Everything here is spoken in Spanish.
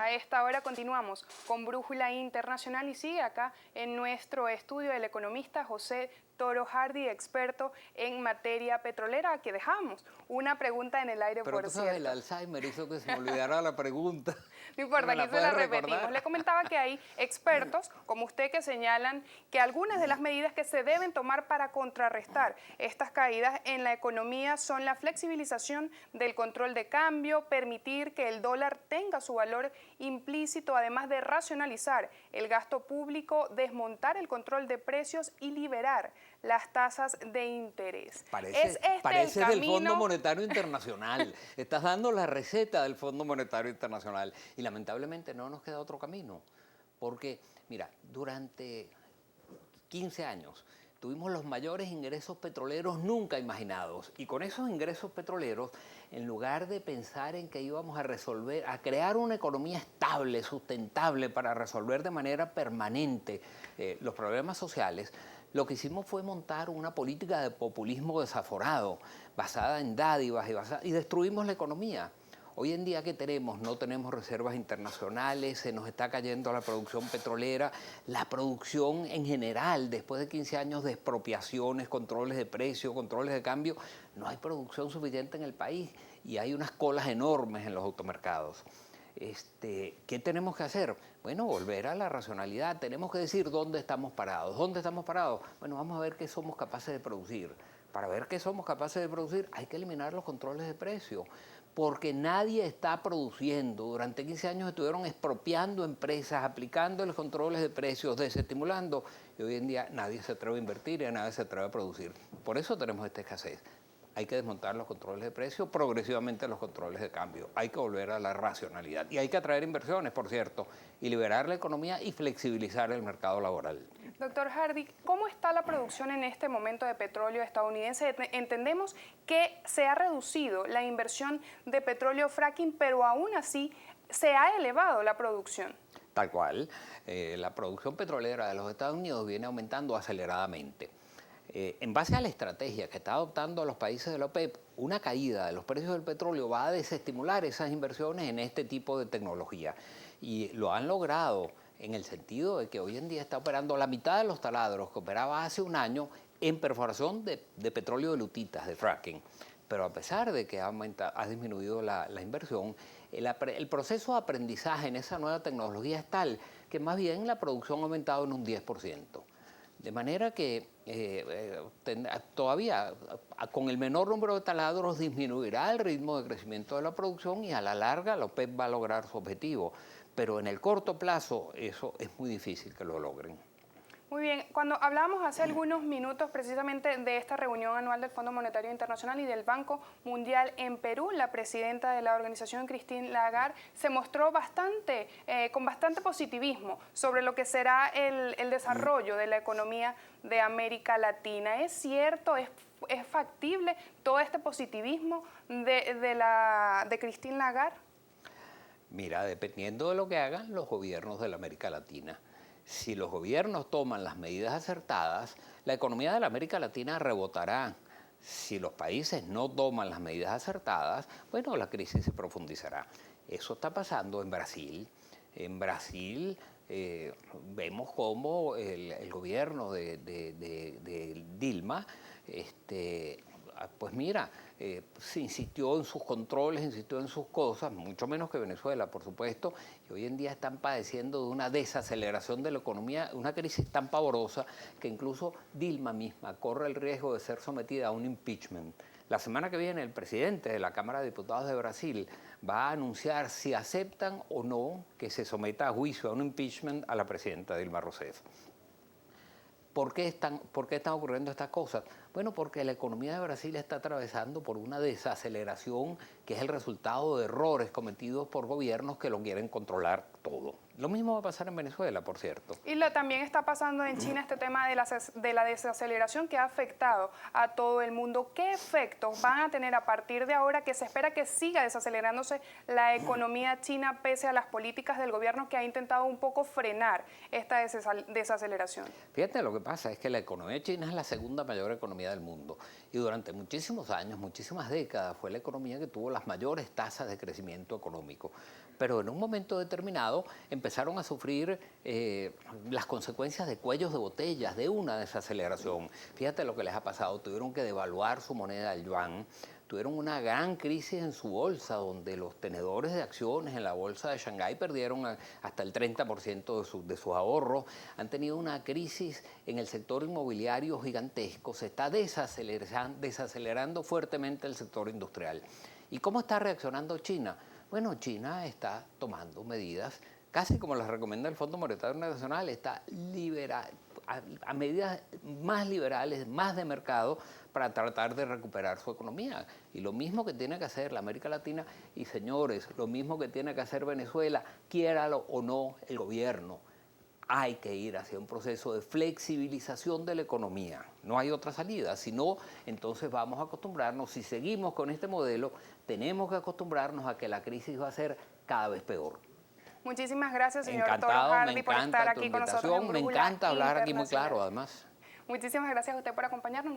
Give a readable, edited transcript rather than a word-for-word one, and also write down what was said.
A esta hora continuamos con Brújula Internacional y sigue acá en nuestro estudio el economista José Toro Hardy, experto en materia petrolera, que dejamos una pregunta en el aire, Pero por tú sabes, el cierto. Alzheimer hizo que se me olvidara la pregunta. No importa, ¿Me la aquí se la puedes repetimos. recordar? Le comentaba que hay expertos, como usted, que señalan que algunas de las medidas que se deben tomar para contrarrestar estas caídas en la economía son la flexibilización del control de cambio, permitir que el dólar tenga su valor implícito, además de racionalizar el gasto público, desmontar el control de precios y liberar las tasas de interés. ¿Es este el Pareces del Fondo camino? Monetario Internacional. Estás dando la receta del Fondo Monetario Internacional. Y lamentablemente no nos queda otro camino. Porque, mira, durante 15 años tuvimos los mayores ingresos petroleros nunca imaginados. Y con esos ingresos petroleros, en lugar de pensar en que íbamos a resolver, a crear una economía estable, sustentable, para resolver de manera permanente los problemas sociales, lo que hicimos fue montar una política de populismo desaforado, basada en dádivas y destruimos la economía. Hoy en día, ¿qué tenemos? No tenemos reservas internacionales, se nos está cayendo la producción petrolera, la producción en general, después de 15 años de expropiaciones, controles de precio, controles de cambio, no hay producción suficiente en el país y hay unas colas enormes en los automercados. ¿Qué tenemos que hacer? Bueno, volver a la racionalidad. Tenemos que decir dónde estamos parados. ¿Dónde estamos parados? Bueno, vamos a ver qué somos capaces de producir. Para ver qué somos capaces de producir, hay que eliminar los controles de precio, porque nadie está produciendo. Durante 15 años estuvieron expropiando empresas, aplicándoles controles de precios, desestimulando, y hoy en día nadie se atreve a invertir y nadie se atreve a producir. Por eso tenemos esta escasez. Hay que desmontar los controles de precio, progresivamente los controles de cambio. Hay que volver a la racionalidad. Y hay que atraer inversiones, por cierto, y liberar la economía y flexibilizar el mercado laboral. Doctor Hardy, ¿cómo está la producción en este momento de petróleo estadounidense? Entendemos que se ha reducido la inversión de petróleo fracking, pero aún así se ha elevado la producción. Tal cual. La producción petrolera de los Estados Unidos viene aumentando aceleradamente. En base a la estrategia que está adoptando los países de la OPEP, una caída de los precios del petróleo va a desestimular esas inversiones en este tipo de tecnología. Y lo han logrado en el sentido de que hoy en día está operando la mitad de los taladros que operaba hace un año en perforación de petróleo de lutitas, de fracking. Pero a pesar de que ha disminuido la inversión, el proceso de aprendizaje en esa nueva tecnología es tal que más bien la producción ha aumentado en un 10%. De manera que todavía con el menor número de taladros disminuirá el ritmo de crecimiento de la producción y a la larga la OPEP va a lograr su objetivo. Pero en el corto plazo eso es muy difícil que lo logren. Muy bien, cuando hablábamos hace algunos minutos precisamente de esta reunión anual del Fondo Monetario Internacional y del Banco Mundial en Perú, la presidenta de la organización, Christine Lagarde, se mostró con bastante positivismo sobre lo que será el desarrollo de la economía de América Latina. ¿Es cierto, es factible todo este positivismo de Christine Lagarde? Mira, dependiendo de lo que hagan los gobiernos de la América Latina. Si los gobiernos toman las medidas acertadas, la economía de la América Latina rebotará. Si los países no toman las medidas acertadas, bueno, la crisis se profundizará. Eso está pasando en Brasil. En Brasil vemos cómo el gobierno de Dilma, pues mira, se insistió en sus controles, insistió en sus cosas, mucho menos que Venezuela, por supuesto, y hoy en día están padeciendo de una desaceleración de la economía, una crisis tan pavorosa que incluso Dilma misma corre el riesgo de ser sometida a un impeachment. La semana que viene el presidente de la Cámara de Diputados de Brasil va a anunciar si aceptan o no que se someta a juicio, a un impeachment, a la presidenta Dilma Rousseff. ¿Por qué están ocurriendo estas cosas? Bueno, porque la economía de Brasil está atravesando por una desaceleración que es el resultado de errores cometidos por gobiernos que lo quieren controlar todo. Lo mismo va a pasar en Venezuela, por cierto. Y también está pasando en China este tema de la desaceleración que ha afectado a todo el mundo. ¿Qué efectos van a tener a partir de ahora que se espera que siga desacelerándose la economía china pese a las políticas del gobierno que ha intentado un poco frenar esta desaceleración? Fíjate, lo que pasa es que la economía china es la segunda mayor economía economía del mundo. Y durante muchísimos años, muchísimas décadas, fue la economía que tuvo las mayores tasas de crecimiento económico. Pero en un momento determinado empezaron a sufrir las consecuencias de cuellos de botellas, de una desaceleración. Fíjate lo que les ha pasado, tuvieron que devaluar su moneda, el yuan, tuvieron una gran crisis en su bolsa, donde los tenedores de acciones en la bolsa de Shanghái perdieron hasta el 30% de sus ahorros, han tenido una crisis en el sector inmobiliario gigantesco, se está desacelerando fuertemente el sector industrial. ¿Y cómo está reaccionando China? Bueno, China está tomando medidas, casi como las recomienda el Fondo Monetario Internacional, está a medidas más liberales, más de mercado, para tratar de recuperar su economía. Y lo mismo que tiene que hacer la América Latina, y señores, lo mismo que tiene que hacer Venezuela, quiéralo o no el gobierno. Hay que ir hacia un proceso de flexibilización de la economía. No hay otra salida, si no, entonces vamos a acostumbrarnos, si seguimos con este modelo, tenemos que acostumbrarnos a que la crisis va a ser cada vez peor. Muchísimas gracias, señor Toro Encantado, me Hardy, por estar encanta tu aquí con nosotros en invitación, me Brújula encanta hablar aquí muy Internacional. claro, además. Muchísimas gracias a usted por acompañarnos.